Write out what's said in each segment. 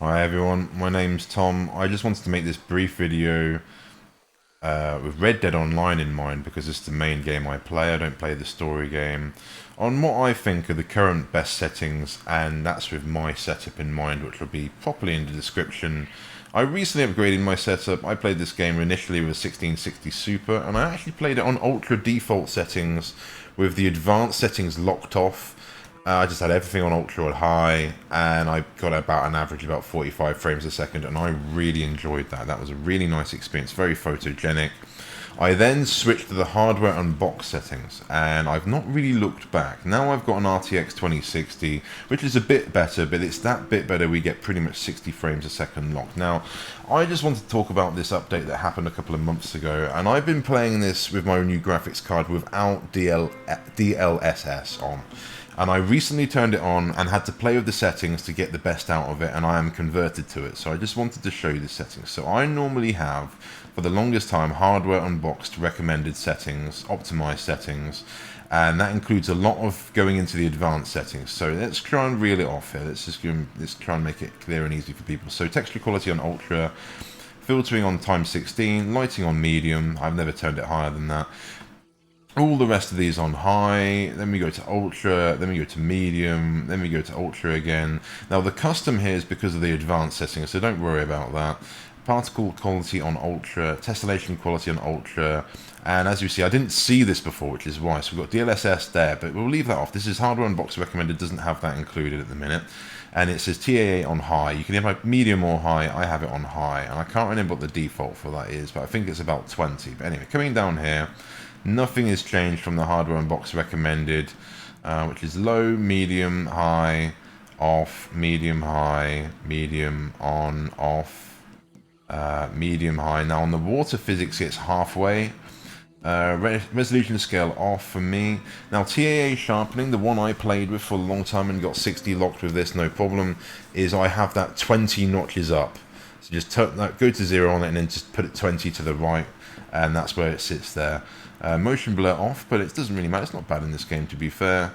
Hi everyone, my name's Tom. I just wanted to make this brief video with Red Dead Online in mind because it's the main game I play. I don't play the story game. On what I think are the current best settings, and that's with my setup in mind, which will be properly in the description. I recently upgraded my setup. I played this game initially with 1660 Super, and I actually played it on ultra default settings with the advanced settings locked off. I just had everything on ultra high, and I got about an average of about 45 frames a second, and I really enjoyed that. That was a really nice experience, very photogenic. I then switched to the hardware and box settings, and I've not really looked back. Now I've got an RTX 2060, which is a bit better, but it's that bit better we get pretty much 60 frames a second locked. Now, I just want to talk about this update that happened a couple of months ago, and I've been playing this with my new graphics card without DLSS on. And I recently turned it on and had to play with the settings to get the best out of it, and I am converted to it. So I just wanted to show you the settings. So I normally have, for the longest time, hardware unboxed recommended settings, optimized settings, and that includes a lot of going into the advanced settings. So let's try and reel it off here. Let's try and make it clear and easy for people. So texture quality on ultra, filtering on times 16, lighting on medium. I've never turned it higher than that. All the rest of these on high, then we go to ultra, then we go to medium, then we go to ultra again. Now the custom here is because of the advanced settings, so don't worry about that. Particle quality on ultra, tessellation quality on ultra, and as you see, I didn't see this before, which is why. So we've got DLSS there, but we'll leave that off. This is hardware unbox recommended, doesn't have that included at the minute. And it says TAA on high. You can have like medium or high. I have it on high, and I can't remember what the default for that is, but I think it's about 20. But anyway, coming down here, nothing has changed from the hardware unbox recommended, which is low, medium, high, off, medium, high, medium, on, off, medium, high. Now on the water physics, it's halfway. Resolution scale off for me. Now TAA sharpening, the one I played with for a long time and got 60 locked with this, no problem, is I have that 20 notches up. So just go to 0 on it and then just put it 20 to the right, and that's where it sits there. Motion blur off, but it doesn't really matter. It's not bad in this game, to be fair.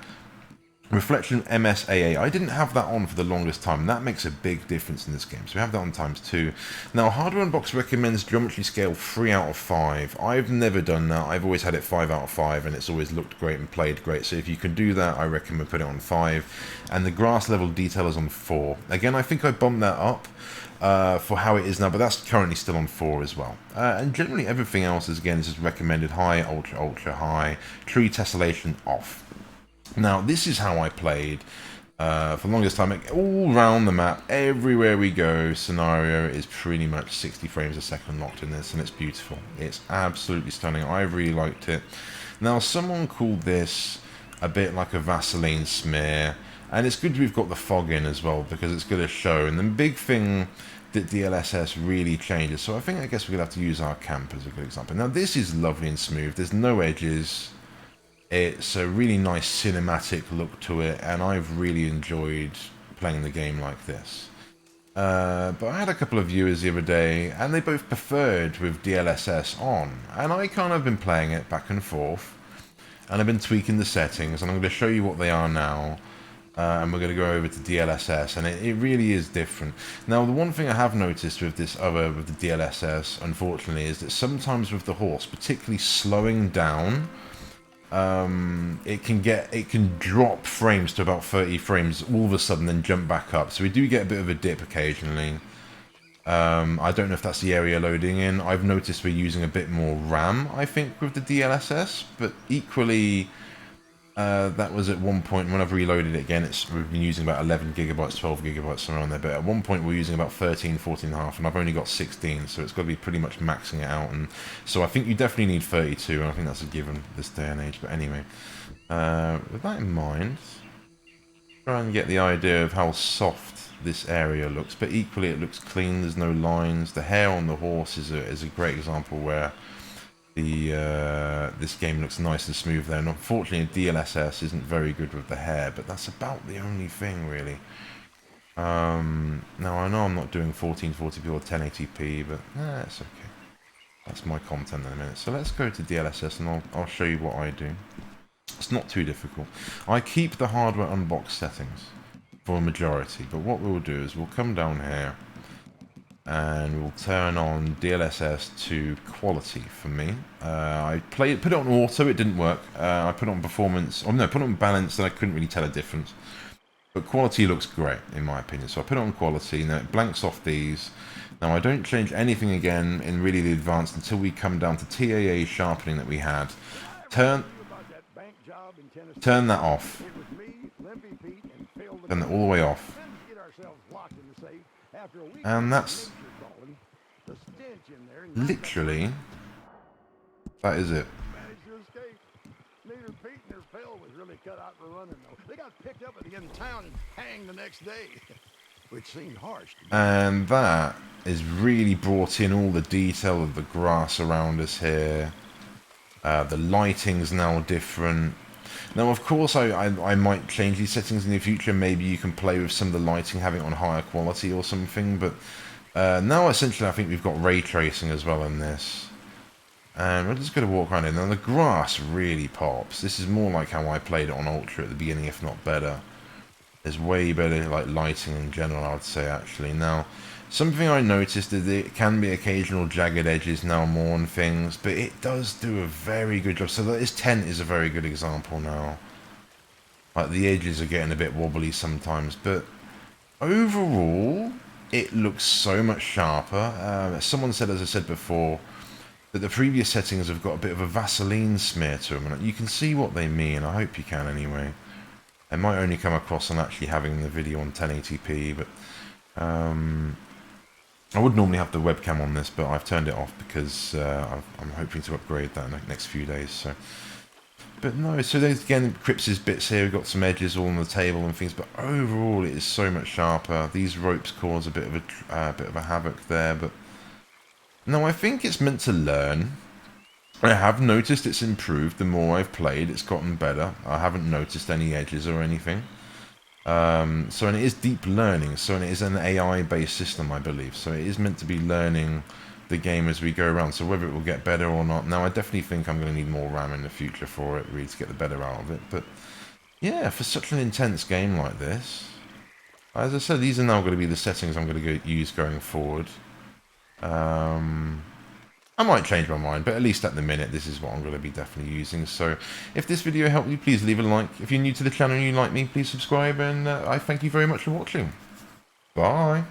Reflection MSAA. I didn't have that on for the longest time. That makes a big difference in this game. So we have that on times 2. Now, Hardware Unbox recommends geometry scale 3 out of 5. I've never done that. I've always had it 5 out of 5, and it's always looked great and played great. So if you can do that, I recommend put it on 5. And the grass level detail is on 4. Again, I think I bumped that up for how it is now, but that's currently still on 4 as well. And generally everything else is, again, this is recommended high, ultra, ultra high, tree tessellation off. Now this is how I played for the longest time. All around the map, everywhere we go, scenario is pretty much 60 frames a second locked in this, and it's beautiful. It's absolutely stunning. I really liked it. Now someone called this a bit like a Vaseline smear, and it's good we've got the fog in as well, because it's going to show. And the big thing that DLSS really changes, so I guess we're going to have to use our camp as a good example. Now this is lovely and smooth, there's no edges, it's a really nice cinematic look to it, and I've really enjoyed playing the game like this. But I had a couple of viewers the other day, and they both preferred with DLSS on, and I kind of been playing it back and forth, and I've been tweaking the settings, and I'm going to show you what they are now. And we're going to go over to DLSS, and it really is different. Now, the one thing I have noticed with with the DLSS, unfortunately, is that sometimes with the horse, particularly slowing down, it can drop frames to about 30 frames all of a sudden, then jump back up. So we do get a bit of a dip occasionally. I don't know if that's the area loading in. I've noticed we're using a bit more RAM, I think, with the DLSS, but equally, that was at one point. When I've reloaded it again, we've been using about 11 gigabytes, 12 gigabytes, somewhere on there, but at one point we're using about 13, 14 and a half, and I've only got 16, so it's got to be pretty much maxing it out. And so I think you definitely need 32, and I think that's a given this day and age. But anyway, with that in mind, try and get the idea of how soft this area looks, but equally it looks clean, there's no lines. The hair on the horse is a great example where this game looks nice and smooth there, and unfortunately DLSS isn't very good with the hair, but that's about the only thing really. Now I know I'm not doing 1440p or 1080p, but it's okay. That's my content in a minute. So let's go to DLSS, and I'll show you what I do. It's not too difficult. I keep the hardware unbox settings for a majority. But what we'll do is we'll come down here and we'll turn on DLSS to quality for me. I put it on auto, it didn't work. I put it on performance, or no, put it on balance, and I couldn't really tell a difference. But quality looks great, in my opinion. So I put it on quality, now it blanks off these. Now I don't change anything again in really the advanced until we come down to TAA sharpening that we had. Turn that off. Turn that all the way off. And that's literally, that is it. And that is really brought in all the detail of the grass around us here. The lighting's now different. Now, of course, I might change these settings in the future. Maybe you can play with some of the lighting, having it on higher quality or something. But now, essentially, I think we've got ray tracing as well in this. And we're just going to walk around here. Now, the grass really pops. This is more like how I played it on Ultra at the beginning, if not better. There's way better like lighting in general, I would say, actually. Now, something I noticed is it can be occasional jagged edges now more on things, but it does do a very good job. So this tent is a very good example now. Like, the edges are getting a bit wobbly sometimes, but overall, it looks so much sharper. Someone said, as I said before, that the previous settings have got a bit of a Vaseline smear to them, and you can see what they mean. I hope you can anyway. It might only come across on actually having the video on 1080p, but I would normally have the webcam on this, but I've turned it off because I'm hoping to upgrade that in the next few days. So, but no, so there's again Cripps' bits here. We've got some edges all on the table and things, but overall it is so much sharper. These ropes cause a bit of a havoc there, but no, I think it's meant to learn. I have noticed it's improved the more I've played. It's gotten better. I haven't noticed any edges or anything. And it is deep learning. So it is an AI-based system, I believe. So it is meant to be learning the game as we go around. So whether it will get better or not. Now, I definitely think I'm going to need more RAM in the future for it, really, to get the better out of it. But yeah, for such an intense game like this, as I said, these are now going to be the settings I'm going to use going forward. I might change my mind, but at least at the minute, this is what I'm going to be definitely using. So, if this video helped you, please leave a like. If you're new to the channel and you like me, please subscribe, and I thank you very much for watching. Bye.